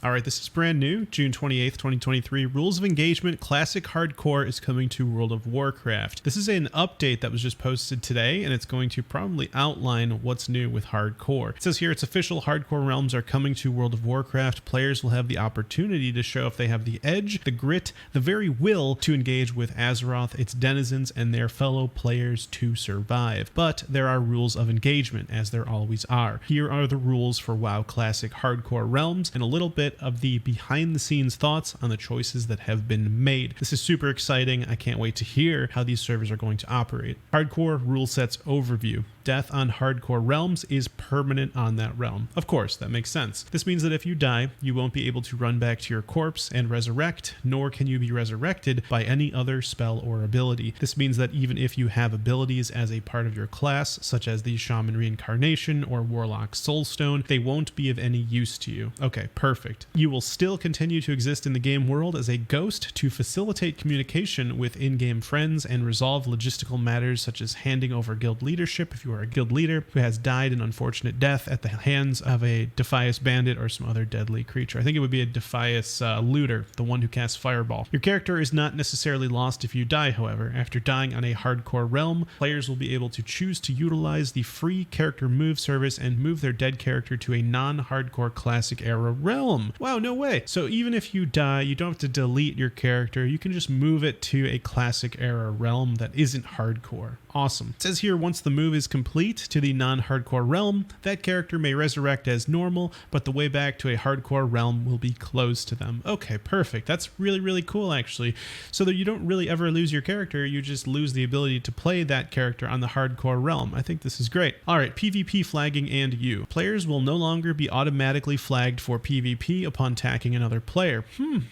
All right, this is brand new, June 28th, 2023. Rules of Engagement Classic Hardcore is coming to World of Warcraft. This is an update that was just posted today, and it's going to probably outline what's new with Hardcore. It says here its official Hardcore realms are coming to World of Warcraft. Players will have the opportunity to show if they have the edge, the grit, the very will to engage with Azeroth, its denizens, and their fellow players to survive. But there are rules of engagement, as there always are. Here are the rules for WoW Classic Hardcore realms, and a little bit of the behind the scenes thoughts on the choices that have been made. This is super exciting. I can't wait to hear how these servers are going to operate. Hardcore rule sets overview. Death on hardcore realms is permanent on that realm. Of course, that makes sense. This means that if you die, you won't be able to run back to your corpse and resurrect, nor can you be resurrected by any other spell or ability. This means that even if you have abilities as a part of your class, such as the Shaman Reincarnation or Warlock Soulstone, they won't be of any use to you. Okay, perfect. You will still continue to exist in the game world as a ghost to facilitate communication with in-game friends and resolve logistical matters such as handing over guild leadership if you are a guild leader who has died an unfortunate death at the hands of a Defias bandit or some other deadly creature. I think it would be a Defias looter, the one who casts Fireball. Your character is not necessarily lost if you die, however. After dying on a hardcore realm, players will be able to choose to utilize the free character move service and move their dead character to a non-hardcore classic era realm. Wow, no way. So even if you die, you don't have to delete your character. You can just move it to a classic era realm that isn't hardcore. Awesome. It says here, once the move is complete to the non-hardcore realm, that character may resurrect as normal, but the way back to a hardcore realm will be closed to them. Okay, perfect. That's really, really cool, actually. So that you don't really ever lose your character, you just lose the ability to play that character on the hardcore realm. I think this is great. All right, PvP flagging and you. Players will no longer be automatically flagged for PvP upon attacking another player.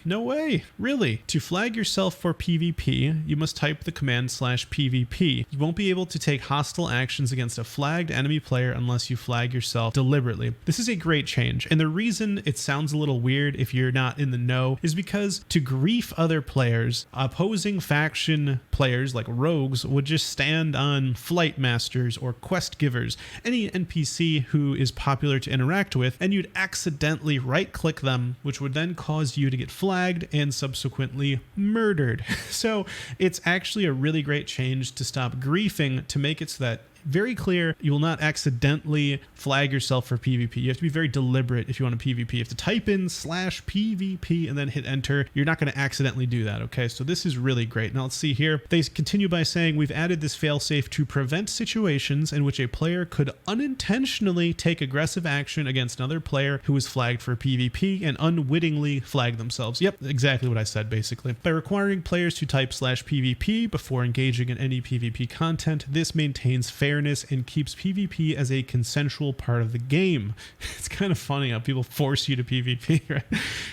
No way. Really? To flag yourself for PvP, you must type the command /PvP. You won't be able to take hostile actions against a flagged enemy player unless you flag yourself deliberately. This is a great change, and the reason it sounds a little weird if you're not in the know is because to grief other players, opposing faction players like rogues would just stand on flight masters or quest givers, any NPC who is popular to interact with, and you'd accidentally right click them, which would then cause you to get flagged and subsequently murdered. So it's actually a really great change to stop griefing, to make it so that very clear you will not accidentally flag yourself for PvP. You have to be very deliberate if you want to PvP. You have to type in /PvP and then hit enter. You're not going to accidentally do that, okay? So this is really great. Now let's see here. They continue by saying, we've added this failsafe to prevent situations in which a player could unintentionally take aggressive action against another player who is flagged for PvP and unwittingly flag themselves. Yep, exactly what I said, basically. By requiring players to type /PvP before engaging in any PvP content, this maintains fairness and keeps PvP as a consensual part of the game. It's kind of funny how people force you to PvP, right?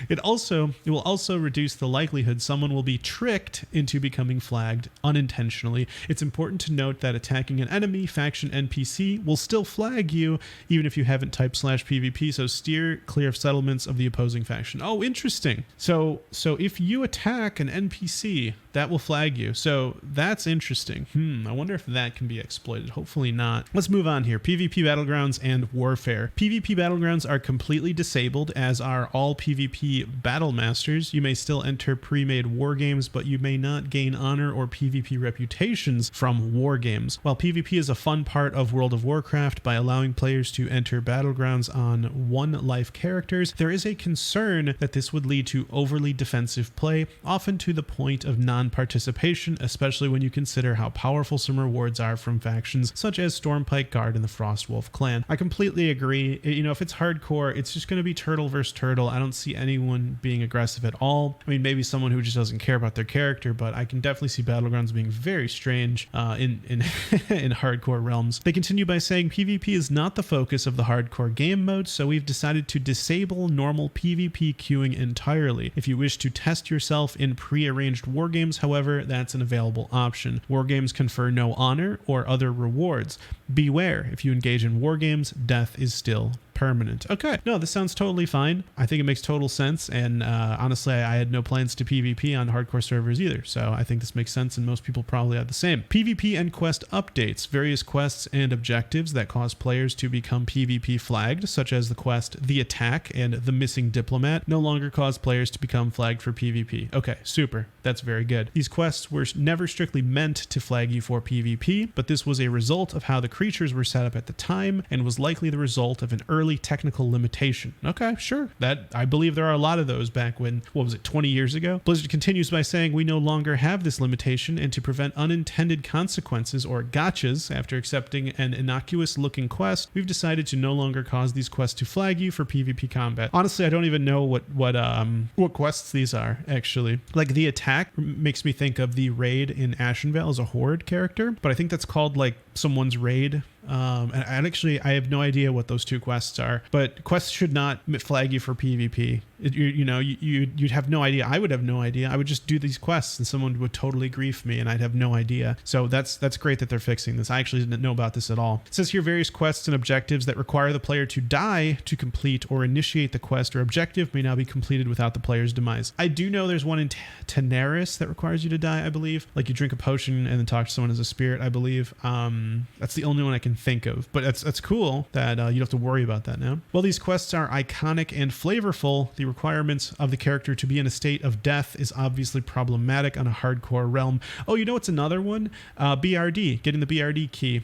It will also reduce the likelihood someone will be tricked into becoming flagged unintentionally. It's important to note that attacking an enemy faction NPC will still flag you even if you haven't typed /PvP, so steer clear of settlements of the opposing faction. Oh, interesting. So if you attack an NPC, that will flag you. So that's interesting. I wonder if that can be exploited. Hopefully not. Let's move on here. PvP Battlegrounds and Warfare. PvP Battlegrounds are completely disabled, as are all PvP Battle Masters. You may still enter pre-made war games, but you may not gain honor or PvP reputations from war games. While PvP is a fun part of World of Warcraft by allowing players to enter Battlegrounds on one-life characters, there is a concern that this would lead to overly defensive play, often to the point of non-participation, especially when you consider how powerful some rewards are from factions such as Stormpike Guard and the Frostwolf clan. I completely agree. You know, if it's hardcore, it's just going to be turtle versus turtle. I don't see anyone being aggressive at all. I mean, maybe someone who just doesn't care about their character, but I can definitely see Battlegrounds being very strange in hardcore realms. They continue by saying PvP is not the focus of the hardcore game mode, so we've decided to disable normal PvP queuing entirely. If you wish to test yourself in pre-arranged war games, however, that's an available option. War games confer no honor or other rewards. Beware, if you engage in war games, death is still permanent. Okay, no, this sounds totally fine. I think it makes total sense, and honestly, I had no plans to PvP on hardcore servers either, so I think this makes sense, and most people probably have the same. PvP and quest updates. Various quests and objectives that cause players to become PvP flagged, such as the quest The Attack and The Missing Diplomat, no longer cause players to become flagged for PvP. Okay, super. That's very good. These quests were never strictly meant to flag you for PvP, but this was a result of how the creatures were set up at the time and was likely the result of an early technical limitation. Okay, sure. That I believe there are a lot of those back when, what was it, 20 years ago? Blizzard continues by saying, we no longer have this limitation, and to prevent unintended consequences or gotchas after accepting an innocuous looking quest, we've decided to no longer cause these quests to flag you for PvP combat. Honestly, I don't even know what quests these are, actually. Like The Attack makes me think of the raid in Ashenvale as a horde character, but I think that's called like someone's raid. And actually, I have no idea what those two quests are, but quests should not flag you for PvP. You'd have no idea. I would have no idea. I would just do these quests and someone would totally grief me and I'd have no idea. So that's great that they're fixing this. I actually didn't know about this at all. It says here various quests and objectives that require the player to die to complete or initiate the quest or objective may now be completed without the player's demise. I do know there's one in Tenaris that requires you to die, I believe. Like you drink a potion and then talk to someone as a spirit, I believe. That's the only one I can think of, but that's cool that you don't have to worry about that now. While these quests are iconic and flavorful, the requirements of the character to be in a state of death is obviously problematic on a hardcore realm. Oh, you know what's another one? BRD, getting the BRD key.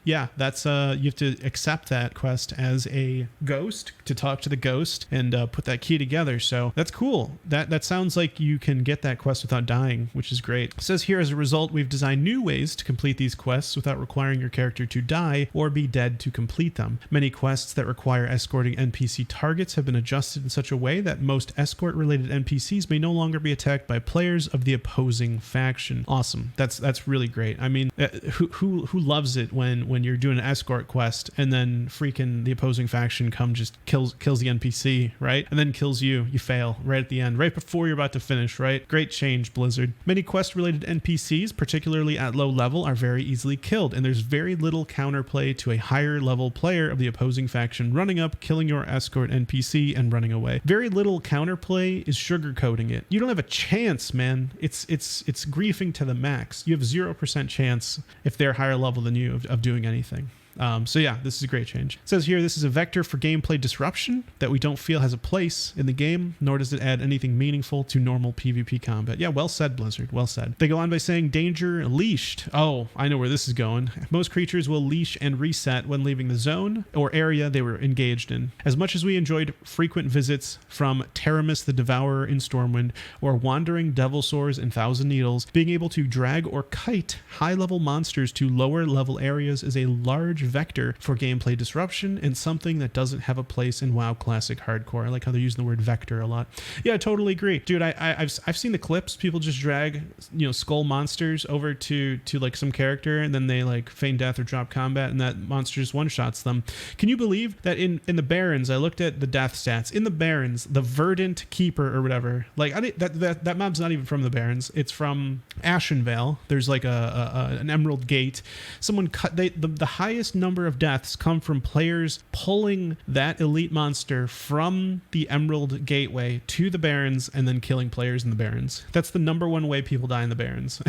Yeah, that's you have to accept that quest as a ghost to talk to the ghost and put that key together. So that's cool. That sounds like you can get that quest without dying, which is great. It says here, as a result, we've designed new ways to complete these quests without requiring your character to die or be dead to complete them. Many quests that require escorting NPC targets have been adjusted in such a way that most escort-related NPCs may no longer be attacked by players of the opposing faction. Awesome. That's really great. I mean, who loves it when you're doing an escort quest and then freaking the opposing faction just kills the NPC, right? And then kills you. You fail right at the end, right before you're about to finish, right? Great change, Blizzard. Many quest-related NPCs, particularly at low level, are very easily killed, and there's very little counterplay to a higher level player of the opposing faction running up, killing your escort NPC, and running away. Very little counterplay is sugarcoating it. You don't have a chance, man. It's griefing to the max. You have 0% chance if they're higher level than you of doing anything. So yeah, this is a great change. It says here, this is a vector for gameplay disruption that we don't feel has a place in the game, nor does it add anything meaningful to normal PvP combat. Yeah, well said, Blizzard. Well said. They go on by saying danger leashed. Oh, I know where this is going. Most creatures will leash and reset when leaving the zone or area they were engaged in. As much as we enjoyed frequent visits from Teramis the Devourer in Stormwind or wandering Devilsaurs in Thousand Needles, being able to drag or kite high-level monsters to lower-level areas is a large vector for gameplay disruption and something that doesn't have a place in WoW Classic Hardcore. I like how they're using the word vector a lot. Yeah, I totally agree. Dude, I've seen the clips. People just drag, skull monsters over to like some character and then they like feign death or drop combat and that monster just one-shots them. Can you believe that in the Barrens, I looked at the death stats. In the Barrens, the Verdant Keeper or whatever, like that mob's not even from the Barrens. It's from Ashenvale. There's like an Emerald Gate. Someone cut the highest number of deaths come from players pulling that elite monster from the Emerald Gateway to the Barrens and then killing players in the Barrens. That's the number one way people die in the Barrens.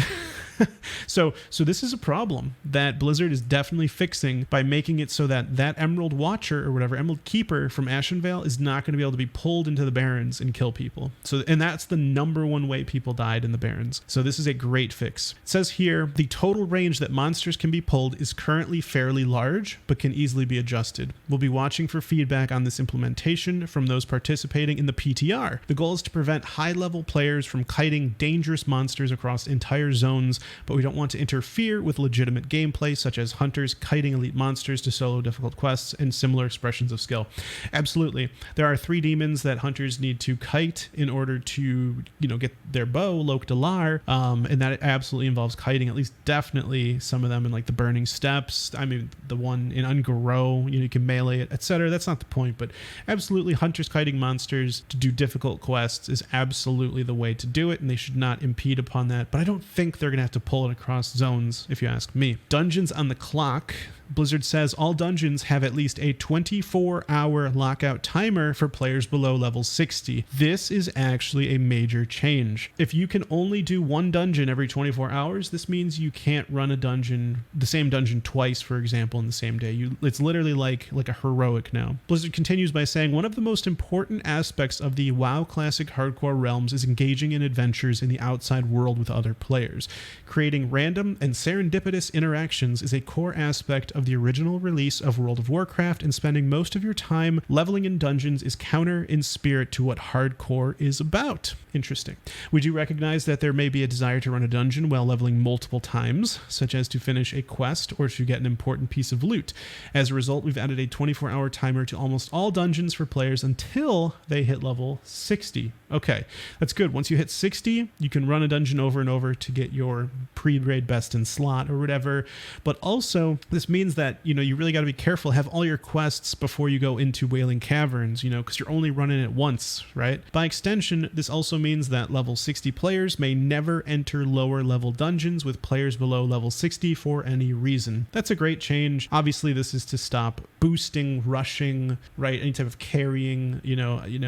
So this is a problem that Blizzard is definitely fixing by making it so that Emerald Watcher or whatever, Emerald Keeper from Ashenvale is not going to be able to be pulled into the Barrens and kill people. And that's the number one way people died in the Barrens. So this is a great fix. It says here, the total range that monsters can be pulled is currently fairly large, but can easily be adjusted. We'll be watching for feedback on this implementation from those participating in the PTR. The goal is to prevent high-level players from kiting dangerous monsters across entire zones, but we don't want to interfere with legitimate gameplay such as hunters kiting elite monsters to solo difficult quests and similar expressions of skill. Absolutely. There are 3 demons that hunters need to kite in order to, get their bow, Lok Delar, and that absolutely involves kiting, at least definitely some of them in like the Burning Steps. I mean, the one in Ungaro, you can melee it, etc. That's not the point, but absolutely hunters kiting monsters to do difficult quests is absolutely the way to do it, and they should not impede upon that. But I don't think they're going to have to pull it across zones, if you ask me. Dungeons on the clock. Blizzard says all dungeons have at least a 24-hour lockout timer for players below level 60. This is actually a major change. If you can only do one dungeon every 24 hours, this means you can't run the same dungeon twice, for example, in the same day. It's literally like a heroic now. Blizzard continues by saying one of the most important aspects of the WoW Classic Hardcore realms is engaging in adventures in the outside world with other players. Creating random and serendipitous interactions is a core aspect of the original release of World of Warcraft, and spending most of your time leveling in dungeons is counter in spirit to what hardcore is about. Interesting. We do recognize that there may be a desire to run a dungeon while leveling multiple times, such as to finish a quest or to get an important piece of loot. As a result, we've added a 24-hour timer to almost all dungeons for players until they hit level 60. Okay, that's good. Once you hit 60, you can run a dungeon over and over to get your pre-raid best in slot or whatever. But also, this means that, you really got to be careful. Have all your quests before you go into Wailing Caverns, because you're only running it once, right? By extension, this also means that level 60 players may never enter lower level dungeons with players below level 60 for any reason. That's a great change. Obviously, this is to stop boosting, rushing, right? Any type of carrying,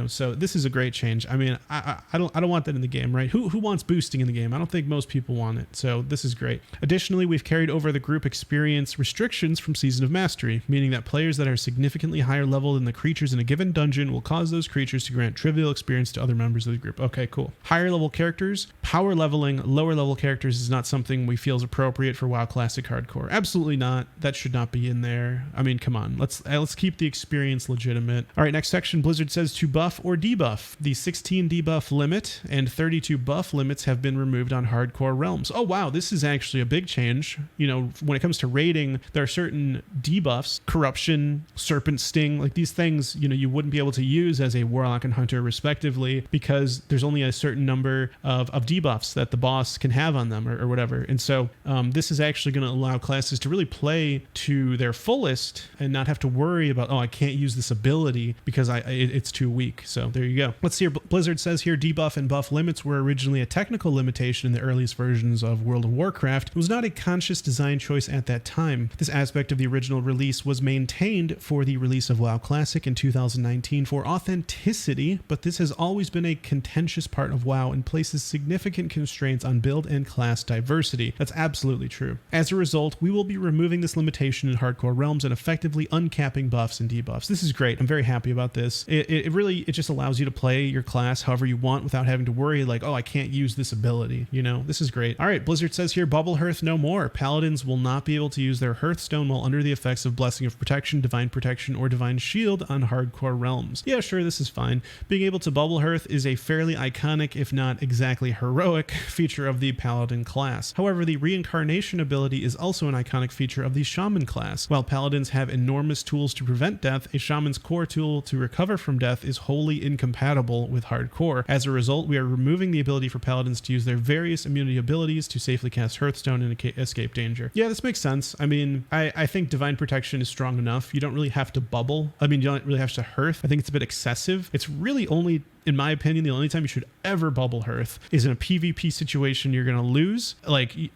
so this is a great change. I mean, I don't want that in the game, right? Who wants boosting in the game? I don't think most people want it. So this is great. Additionally, we've carried over the group experience restrictions from Season of Mastery, meaning that players that are significantly higher level than the creatures in a given dungeon will cause those creatures to grant trivial experience to other members of the group. Okay, cool. Higher level characters, power leveling lower level characters is not something we feel is appropriate for WoW Classic Hardcore. Absolutely not. That should not be in there. I mean, come on. Let's keep the experience legitimate. All right, next section. Blizzard says to buff or debuff. The 16 debuff limit and 32 buff limits have been removed on hardcore realms. Oh wow, this is actually a big change. When it comes to raiding, there are certain debuffs, corruption, serpent sting, like these things, you wouldn't be able to use as a warlock and hunter respectively, because there's only a certain number of debuffs that the boss can have on them or whatever. And so this is actually going to allow classes to really play to their fullest and not have to worry about, I can't use this ability because it's too weak. So there you go. Let's see here. Blizzard says here debuff and buff limits were originally a technical limitation in the earliest versions of World of Warcraft. It was not a conscious design choice at that time. This aspect of the original release was maintained for the release of WoW Classic in 2019 for authenticity, but this has always been a contentious part of WoW and places significant constraints on build and class diversity. That's absolutely true. As a result, we will be removing this limitation in hardcore realms and effectively uncapping buffs and debuffs. This is great. I'm very happy about this. It just allows you to play your class however you want without having to worry like, I can't use this ability. This is great. All right, Blizzard says here, Bubble Hearth no more. Paladins will not be able to use their Hearthstone while under the effects of Blessing of Protection, Divine Protection, or Divine Shield on hardcore realms. Yeah, sure, this is fine. Being able to Bubble Hearth is a fairly iconic, if not exactly heroic, feature of the Paladin class. However, the Reincarnation ability is also an iconic feature of the Shaman class. While Paladins have enormous tools to prevent death, a Shaman's core tool to recover from death is wholly incompatible with hardcore. As a result, we are removing the ability for Paladins to use their various immunity abilities to safely cast Hearthstone and escape danger. Yeah, this makes sense. I mean, I think Divine Protection is strong enough. You don't really have to bubble. You don't really have to Hearth. I think it's a bit excessive. It's really only, in my opinion, the only time you should ever bubble Hearth is in a PvP situation you're going to lose.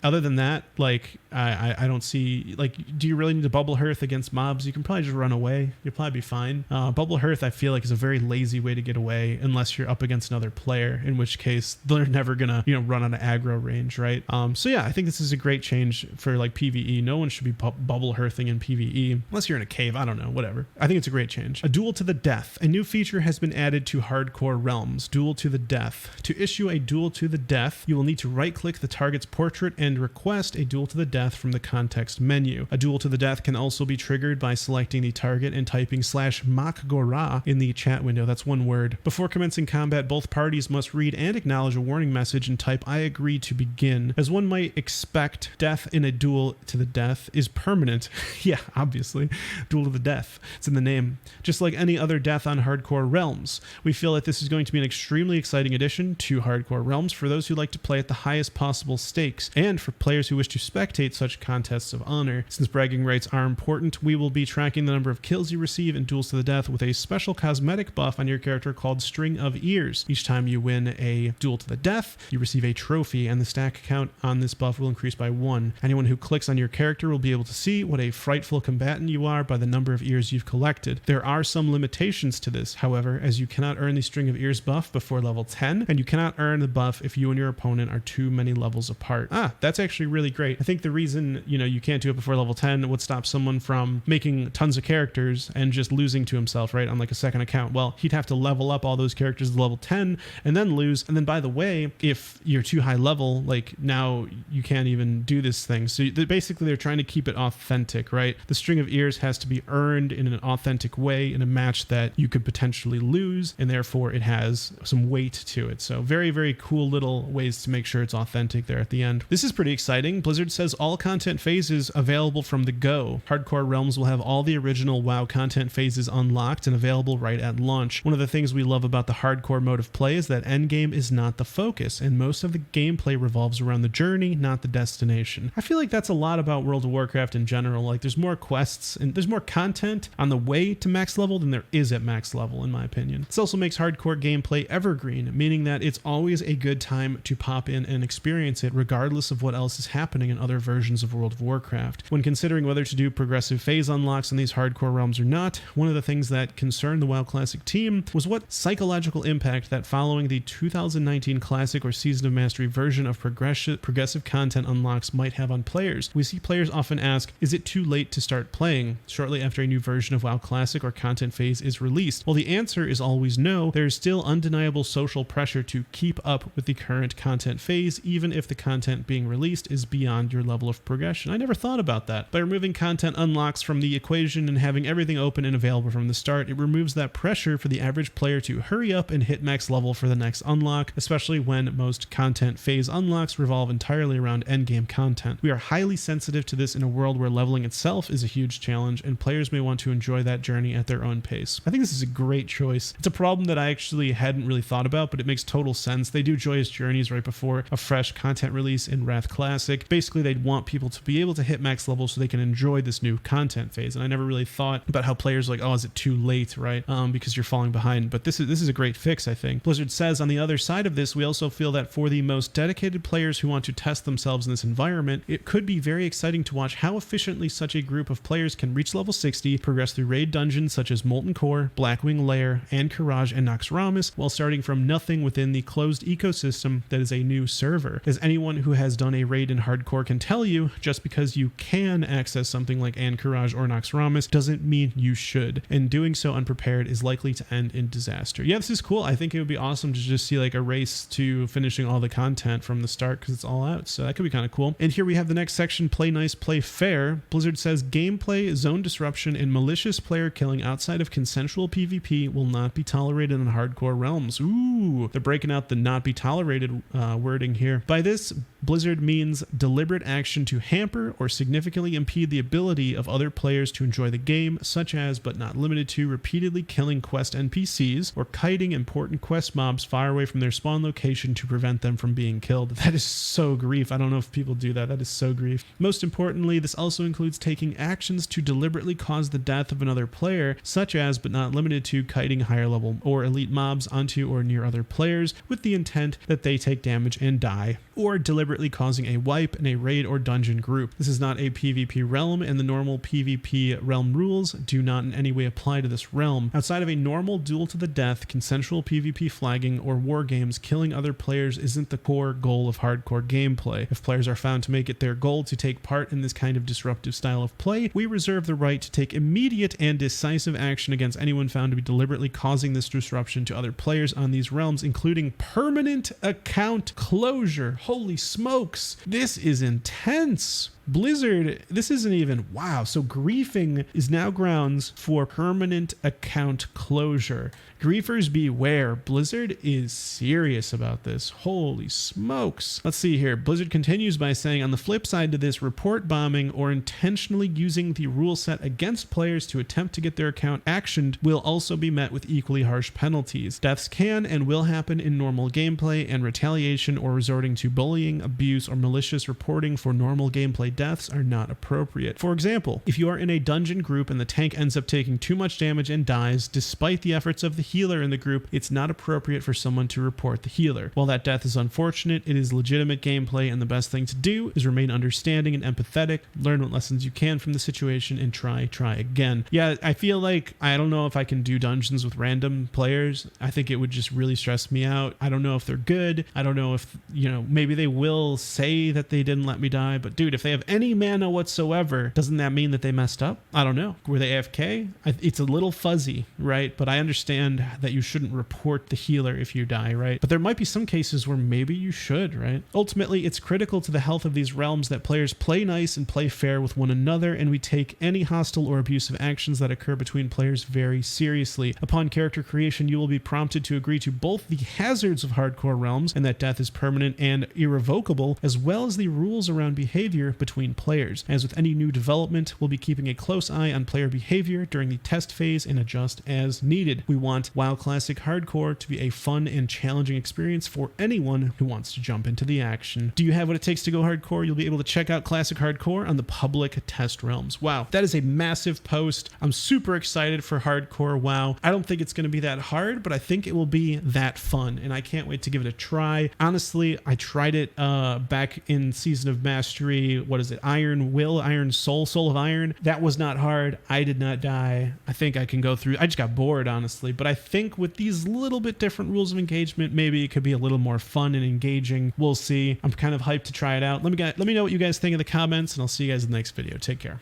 Other than that, I don't see, do you really need to bubble Hearth against mobs? You can probably just run away. You'll probably be fine. Bubble Hearth, I feel like, is a very lazy way to get away unless you're up against another player, in which case they're never going to, run on an aggro range, right? So yeah, I think this is a great change for PvE. No one should be bubble Hearthing in PvE unless you're in a cave. I don't know, whatever. I think it's a great change. A duel to the death. A new feature has been added to hardcore realms, duel to the death. To issue a duel to the death, you will need to right-click the target's portrait and request a duel to the death from the context menu. A duel to the death can also be triggered by selecting the target and typing /makgora in the chat window. That's one word. Before commencing combat, both parties must read and acknowledge a warning message and type "I agree" to begin. As one might expect, death in a duel to the death is permanent. Yeah, obviously. Duel to the death. It's in the name. Just like any other death on hardcore realms. We feel that this is going to be an extremely exciting addition to hardcore realms for those who like to play at the highest possible stakes, and for players who wish to spectate such contests of honor. Since bragging rights are important, we will be tracking the number of kills you receive in duels to the death with a special cosmetic buff on your character called String of Ears. Each time you win a duel to the death, you receive a trophy, and the stack count on this buff will increase by 1. Anyone who clicks on your character will be able to see quickly what a frightful combatant you are by the number of ears you've collected. There are some limitations to this, however, as you cannot earn the String of Ears buff before level 10, and you cannot earn the buff if you and your opponent are too many levels apart. That's actually really great. I think the reason, you can't do it before level 10 would stop someone from making tons of characters and just losing to himself, right, on like a second account. Well, he'd have to level up all those characters to level 10 and then lose. And then, by the way, if you're too high level, like now you can't even do this thing. So basically they're trying to keep it authentic, right? The String of Ears has to be earned in an authentic way in a match that you could potentially lose, and therefore it has some weight to it. So very, very cool little ways to make sure it's authentic there at the end. This is pretty exciting. Blizzard says all content phases available from the go. Hardcore Realms will have all the original WoW content phases unlocked and available right at launch. One of the things we love about the hardcore mode of play is that endgame is not the focus, and most of the gameplay revolves around the journey, not the destination. I feel like that's a lot about World of Warcraft in general. Like there's more quests and there's more content on the way to max level than there is at max level, in my opinion. This also makes hardcore gameplay evergreen, meaning that it's always a good time to pop in and experience it regardless of what else is happening in other versions of World of Warcraft. When considering whether to do progressive phase unlocks in these hardcore realms or not, one of the things that concerned the WoW Classic team was what psychological impact that following the 2019 Classic or Season of Mastery version of progressive content unlocks might have on players. We see players often ask, is it too late to start playing shortly after a new version of WoW Classic or content phase is released? Well, the answer is always no. There is still undeniable social pressure to keep up with the current content phase, even if the content being released is beyond your level of progression. I never thought about that. By removing content unlocks from the equation and having everything open and available from the start, it removes that pressure for the average player to hurry up and hit max level for the next unlock, especially when most content phase unlocks revolve entirely around endgame content. We are highly sensitive to this in a world where leveling itself is a huge challenge, and players may want to enjoy that journey at their own pace. I think this is a great choice. It's a problem that I actually hadn't really thought about, but it makes total sense. They do Joyous Journeys right before a fresh content release in Wrath Classic. Basically, they'd want people to be able to hit max level so they can enjoy this new content phase. And I never really thought about how players are like, oh, is it too late, right? Because you're falling behind. But this is a great fix, I think. Blizzard says on the other side of this, we also feel that for the most dedicated players who want to test themselves in this environment, it could be very exciting to watch how efficiently such a group of players can reach level 60, progress through raid dungeons such as Molten Core, Blackwing Lair, and Courage and Noxramas, while starting from nothing within the closed ecosystem that is a new server. As anyone who has done a raid in hardcore can tell you, just because you can access something like Courage or Noxramas doesn't mean you should, and doing so unprepared is likely to end in disaster. Yeah, this is cool. I think it would be awesome to just see like a race to finishing all the content from the start because it's all out, so that could be kind of cool. And here we have the next section, Play Nice, Play Fair. Blizzard says gameplay, zone disruption, and malicious player killing outside of consensual PvP will not be tolerated in hardcore realms. Ooh, they're breaking out the not be tolerated wording here. By this, Blizzard means deliberate action to hamper or significantly impede the ability of other players to enjoy the game, such as, but not limited to, repeatedly killing quest NPCs or kiting important quest mobs far away from their spawn location to prevent them from being killed. That is so grief. I don't know if people do that. That is so grief. Most importantly, this also includes taking actions to deliberately cause the death of another player, such as, but not limited to, kiting higher level or elite mobs onto or near other players with the intent that they take damage and die, or deliberately causing a wipe in a raid or dungeon group. This is not a PvP realm, and the normal PvP realm rules do not in any way apply to this realm. Outside of a normal duel to the death, consensual PvP flagging, or war games, killing other players isn't the core goal of hardcore gameplay. If players are found to make it their goal to take part in this kind of disruptive style of play, we reserve the right to take immediate and decisive action against anyone found to be deliberately causing this disruption to other players on these realms, including permanent account closure. Holy smokes, this is intense. Blizzard, this isn't even, wow, so griefing is now grounds for permanent account closure. Griefers beware. Blizzard is serious about this. Holy smokes. Let's see here. Blizzard continues by saying, on the flip side to this, report bombing or intentionally using the rule set against players to attempt to get their account actioned will also be met with equally harsh penalties. Deaths can and will happen in normal gameplay, and retaliation or resorting to bullying, abuse, or malicious reporting for normal gameplay deaths are not appropriate. For example, if you are in a dungeon group and the tank ends up taking too much damage and dies, despite the efforts of the healer in the group, it's not appropriate for someone to report the healer. While that death is unfortunate, it is legitimate gameplay, and the best thing to do is remain understanding and empathetic, learn what lessons you can from the situation, and try again. Yeah, I feel like I don't know if I can do dungeons with random players. I think it would just really stress me out. I don't know if they're good. I don't know if, maybe they will say that they didn't let me die, but dude, if they have any mana whatsoever, doesn't that mean that they messed up? I don't know. Were they AFK? It's a little fuzzy, right? But I understand that you shouldn't report the healer if you die, right? But there might be some cases where maybe you should, right? Ultimately, it's critical to the health of these realms that players play nice and play fair with one another, and we take any hostile or abusive actions that occur between players very seriously. Upon character creation, you will be prompted to agree to both the hazards of hardcore realms and that death is permanent and irrevocable, as well as the rules around behavior between players. As with any new development, we'll be keeping a close eye on player behavior during the test phase and adjust as needed. We want WoW Classic Hardcore to be a fun and challenging experience for anyone who wants to jump into the action. Do you have what it takes to go hardcore? You'll be able to check out Classic Hardcore on the public test realms. Wow, that is a massive post. I'm super excited for hardcore WoW. I don't think it's going to be that hard, but I think it will be that fun, and I can't wait to give it a try. Honestly, I tried it back in Season of Mastery. What is it? Iron Will, Iron Soul, Soul of Iron. That was not hard. I did not die. I think I can go through. I just got bored, honestly, but I think with these little bit different rules of engagement, maybe it could be a little more fun and engaging. We'll see. I'm kind of hyped to try it out. Let me know what you guys think in the comments, and I'll see you guys in the next video. Take care.